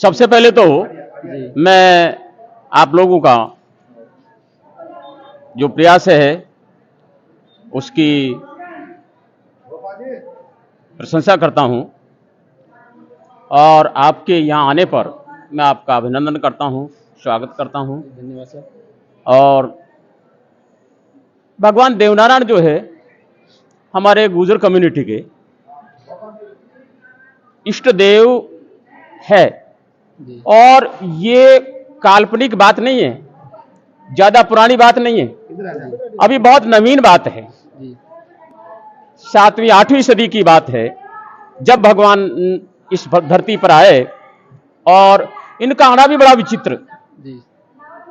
सबसे पहले तो मैं आप लोगों का जो प्रयास है उसकी प्रशंसा करता हूं और आपके यहाँ आने पर मैं आपका अभिनंदन करता हूं, स्वागत करता हूं। धन्यवाद सर। और भगवान देवनारायण जो है हमारे गुर्जर कम्युनिटी के इष्ट देव है और ये काल्पनिक बात नहीं है, ज्यादा पुरानी बात नहीं है, अभी बहुत नवीन बात है। 7वीं 8वीं सदी की बात है जब भगवान इस धरती पर आए और इनका आना भी बड़ा विचित्र।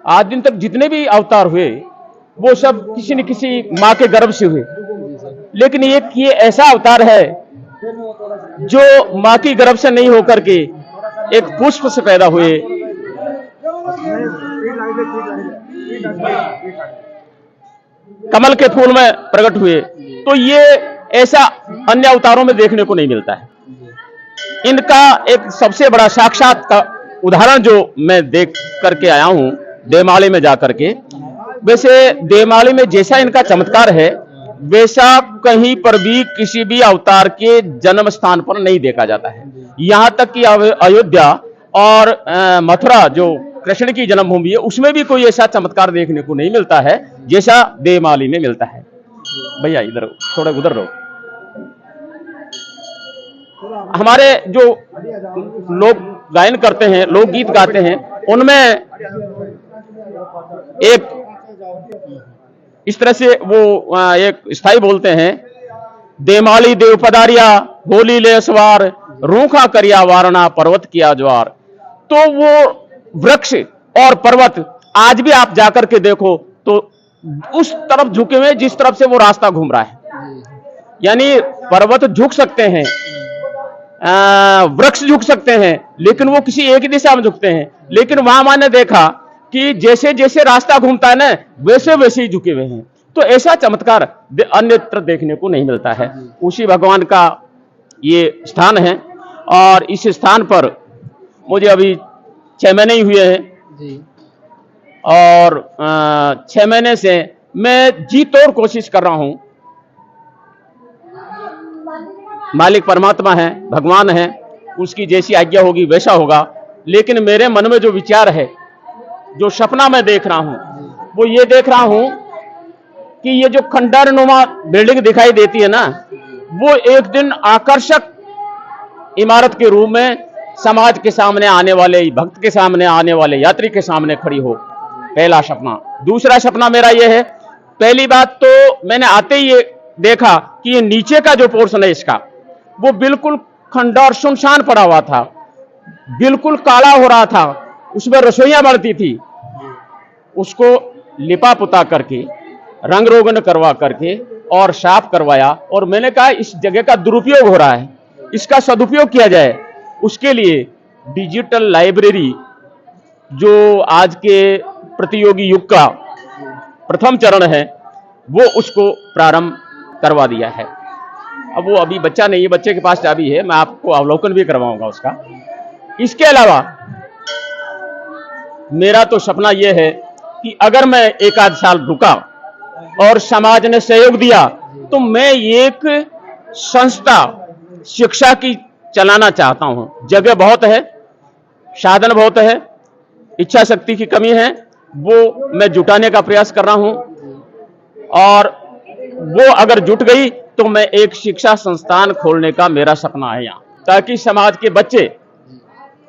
आज दिन तक जितने भी अवतार हुए वो सब किसी न किसी मां के गर्भ से हुए, लेकिन ये ऐसा अवतार है जो मां की गर्भ से नहीं होकर के एक पुष्प से पैदा हुए। कमल के फूल में प्रकट हुए, तो ये ऐसा अन्य अवतारों में देखने को नहीं मिलता है। इनका एक सबसे बड़ा साक्षात का उदाहरण जो मैं देख करके आया हूं देवमाली में जाकर के, वैसे देवमाली में जैसा इनका चमत्कार है वैसा कहीं पर भी किसी भी अवतार के जन्म स्थान पर नहीं देखा जाता है। यहां तक कि अयोध्या और मथुरा जो कृष्ण की जन्मभूमि है उसमें भी कोई ऐसा चमत्कार देखने को नहीं मिलता है जैसा देवमाली में मिलता है। भैया इधर थोड़ा उधर रहो। हमारे जो लोग गायन करते हैं, लोकगीत गाते हैं, उनमें एक इस तरह से वो एक स्थाई बोलते हैं, देमाली देव पदारिया होली ले सवार रूखा करिया वारणा पर्वत किया ज्वार। तो वो वृक्ष और पर्वत आज भी आप जाकर के देखो तो उस तरफ झुके हुए जिस तरफ से वो रास्ता घूम रहा है। यानी पर्वत झुक सकते हैं, वृक्ष झुक सकते हैं, लेकिन वो किसी एक ही दिशा में झुकते हैं। लेकिन वहां मैंने देखा कि जैसे जैसे रास्ता घूमता है ना वैसे वैसे ही झुके हुए हैं। तो ऐसा चमत्कार अन्यत्र देखने को नहीं मिलता है। उसी भगवान का ये स्थान है और इस स्थान पर मुझे अभी 6 महीने ही हुए हैं और 6 महीने से मैं जी तोड़ कोशिश कर रहा हूं। मालिक परमात्मा है, भगवान है, उसकी जैसी आज्ञा होगी वैसा होगा। लेकिन मेरे मन में जो विचार है, जो सपना मैं देख रहा हूं, वो ये देख रहा हूं कि ये जो खंडरनुमा बिल्डिंग दिखाई देती है ना, वो एक दिन आकर्षक इमारत के रूप में समाज के सामने आने वाले, भक्त के सामने आने वाले यात्री के सामने खड़ी हो। पहला सपना। दूसरा सपना मेरा ये है, पहली बात तो मैंने आते ही ये देखा कि ये नीचे का जो पोर्शन है इसका, वो बिल्कुल खंडर सुनसान पड़ा हुआ था, बिल्कुल काला हो रहा था, उसमें रसोइयां बढ़ती थी। उसको लिपा पुता करके, रंग रोगन करवा करके और साफ करवाया और मैंने कहा इस जगह का दुरुपयोग हो रहा है, इसका सदुपयोग किया जाए। उसके लिए डिजिटल लाइब्रेरी जो आज के प्रतियोगी युग का प्रथम चरण है वो उसको प्रारंभ करवा दिया है। अब वो अभी बच्चा नहीं है, बच्चे के पास चाबी है, मैं आपको अवलोकन भी करवाऊंगा उसका। इसके अलावा मेरा तो सपना यह है कि अगर मैं एक आध साल रुका और समाज ने सहयोग दिया तो मैं एक संस्था शिक्षा की चलाना चाहता हूं। जगह बहुत है, साधन बहुत है, इच्छा शक्ति की कमी है, वो मैं जुटाने का प्रयास कर रहा हूं और वो अगर जुट गई तो मैं एक शिक्षा संस्थान खोलने का मेरा सपना है यहां, ताकि समाज के बच्चे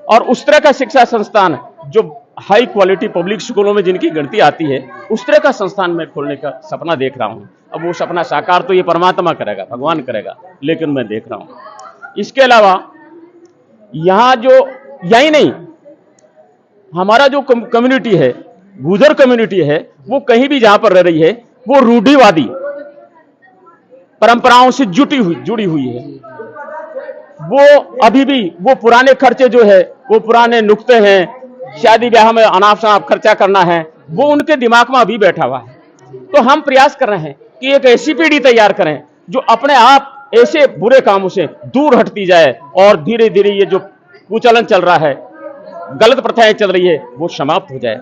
और उस तरह का शिक्षा संस्थान जो हाई क्वालिटी पब्लिक स्कूलों में जिनकी गिनती आती है, उस तरह का संस्थान में खोलने का सपना देख रहा हूं। अब वो सपना साकार तो ये परमात्मा करेगा, भगवान करेगा, लेकिन मैं देख रहा हूं। इसके अलावा यहां जो यही नहीं, हमारा जो कम्युनिटी है, गुर्जर कम्युनिटी है, वो कहीं भी जहां पर रह रही है वो रूढ़िवादी परंपराओं से जुड़ी हुई है। वो अभी भी वो पुराने खर्चे जो है, वो पुराने नुक्ते हैं, शादी ब्याह में अनाप शनाप खर्चा करना है, वो उनके दिमाग में अभी बैठा हुआ है। तो हम प्रयास कर रहे हैं कि एक ऐसी पीढ़ी तैयार करें जो अपने आप ऐसे बुरे कामों से दूर हटती जाए और धीरे धीरे ये जो कुचलन चल रहा है गलत प्रथाएं चल रही है वो समाप्त हो जाए।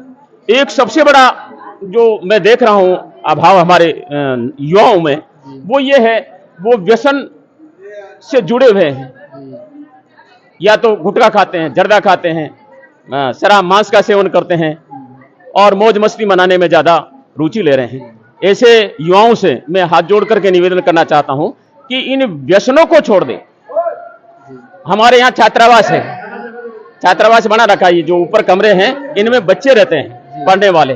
एक सबसे बड़ा जो मैं देख रहा हूं अभाव हमारे युवाओं में, वो ये है, वो व्यसन से जुड़े हुए हैं। या तो गुटखा खाते हैं, जर्दा खाते हैं, शराब मांस का सेवन करते हैं और मौज मस्ती मनाने में ज्यादा रुचि ले रहे हैं। ऐसे युवाओं से मैं हाथ जोड़ करके निवेदन करना चाहता हूं कि इन व्यसनों को छोड़ दें। हमारे यहाँ छात्रावास है, छात्रावास बना रखा है, जो ऊपर कमरे हैं इनमें बच्चे रहते हैं पढ़ने वाले।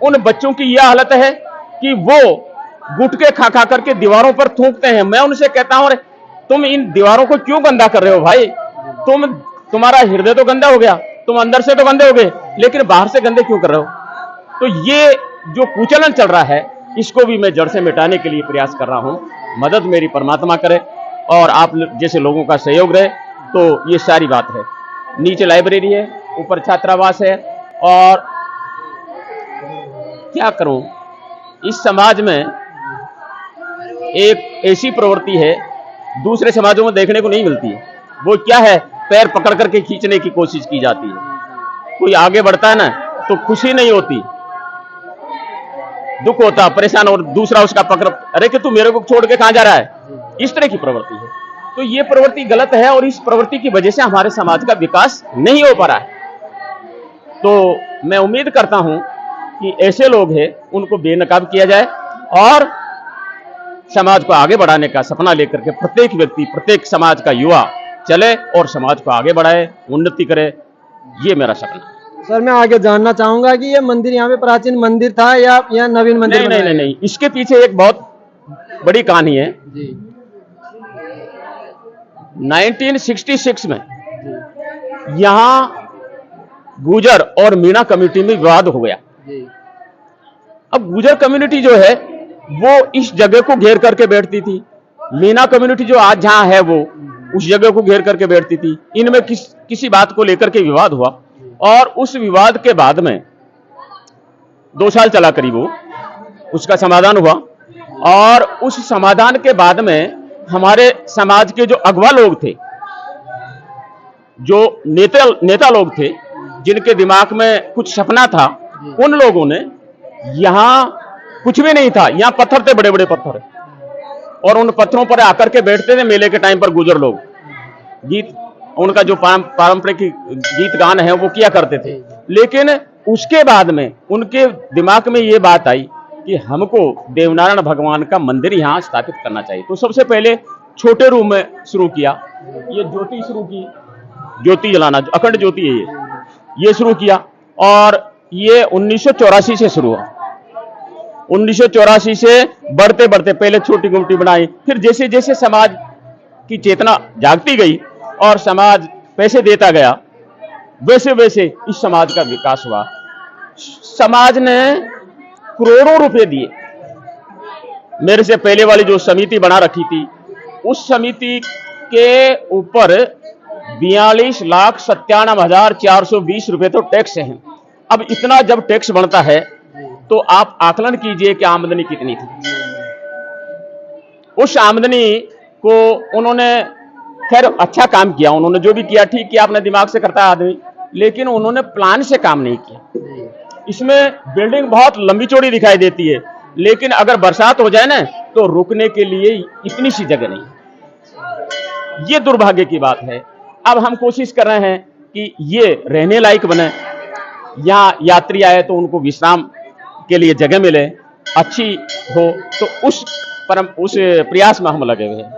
उन बच्चों की यह हालत है कि वो गुटके खा खा करके दीवारों पर थूकते हैं। मैं उनसे कहता हूं, अरे तुम इन दीवारों को क्यों गंदा कर रहे हो भाई? तुम्हारा हृदय तो गंदा हो गया, तुम अंदर से तो गंदे हो गए, लेकिन बाहर से गंदे क्यों कर रहे हो? तो ये जो कुचलन चल रहा है, इसको भी मैं जड़ से मिटाने के लिए प्रयास कर रहा हूं। मदद मेरी परमात्मा करे और आप जैसे लोगों का सहयोग रहे, तो ये सारी बात है। नीचे लाइब्रेरी है, ऊपर छात्रावास है, और क्या करूं, इस समाज में एक ऐसी प्रवृत्ति है दूसरे समाजों में देखने को नहीं मिलती है। वो क्या है, पैर पकड़ करके खींचने की कोशिश की जाती है। कोई आगे बढ़ता है ना तो खुशी नहीं होती, दुख होता, परेशान, और दूसरा उसका पकड़, अरे कि तू मेरे को छोड़ के कहां जा रहा है, इस तरह की प्रवृत्ति है। तो ये प्रवृत्ति गलत है और इस प्रवृत्ति की वजह से हमारे समाज का विकास नहीं हो पा रहा है। तो मैं उम्मीद करता हूं कि ऐसे लोग हैं उनको बेनकाब किया जाए और समाज को आगे बढ़ाने का सपना लेकर के प्रत्येक व्यक्ति, प्रत्येक समाज का युवा चले और समाज को आगे बढ़ाए, उन्नति करे। ये मेरा सपना। सर मैं आगे जानना चाहूंगा कि ये मंदिर यहाँ पे प्राचीन मंदिर था या नवीन मंदिर? नहीं, इसके पीछे एक बहुत बड़ी कहानी है जी। 1966 में यहाँ गुजर और मीणा कम्युनिटी में विवाद हो गया। अब गुजर कम्युनिटी जो है वो इस जगह को घेर करके बैठती थी, मीणा कम्युनिटी जो आज जहां है वो उस जगह को घेर करके बैठती थी। इनमें किसी बात को लेकर के विवाद हुआ और उस विवाद के बाद में 2 साल चला करीब वो, उसका समाधान हुआ। और उस समाधान के बाद में हमारे समाज के जो अगवा लोग थे, जो नेता लोग थे, जिनके दिमाग में कुछ सपना था, उन लोगों ने, यहां कुछ भी नहीं था, यहां पत्थर थे, बड़े बड़े पत्थर, और उन पत्थरों पर आकर के बैठते थे मेले के टाइम पर गुजर लोग। गीत, उनका जो पारंपरिक गीत गान है वो किया करते थे। लेकिन उसके बाद में उनके दिमाग में ये बात आई कि हमको देवनारायण भगवान का मंदिर यहाँ स्थापित करना चाहिए। तो सबसे पहले छोटे रूम में शुरू किया, ये ज्योति शुरू की, ज्योति जलाना, अखंड ज्योति है ये शुरू किया। और ये 1984 से शुरू हुआ। 1984 से बढ़ते बढ़ते पहले छोटी गुमटी बनाई, फिर जैसे जैसे समाज की चेतना जागती गई और समाज पैसे देता गया, वैसे वैसे इस समाज का विकास हुआ। समाज ने करोड़ों रुपए दिए। मेरे से पहले वाली जो समिति बना रखी थी, उस समिति के ऊपर 42,97,420 रुपए तो टैक्स हैं। अब इतना जब टैक्स बनता है तो आप आकलन कीजिए कि आमदनी कितनी थी। उस आमदनी को उन्होंने, खैर अच्छा काम किया, उन्होंने जो भी किया ठीक किया, अपने दिमाग से करता है आदमी, लेकिन उन्होंने प्लान से काम नहीं किया। इसमें बिल्डिंग बहुत लंबी चौड़ी दिखाई देती है, लेकिन अगर बरसात हो जाए ना तो रुकने के लिए इतनी सी जगह नहीं। ये दुर्भाग्य की बात है। अब हम कोशिश कर रहे हैं कि ये रहने लायक बने, यहाँ यात्री आए तो उनको विश्राम के लिए जगह मिले, अच्छी हो, तो उस प्रयास में हम लगे हुए हैं।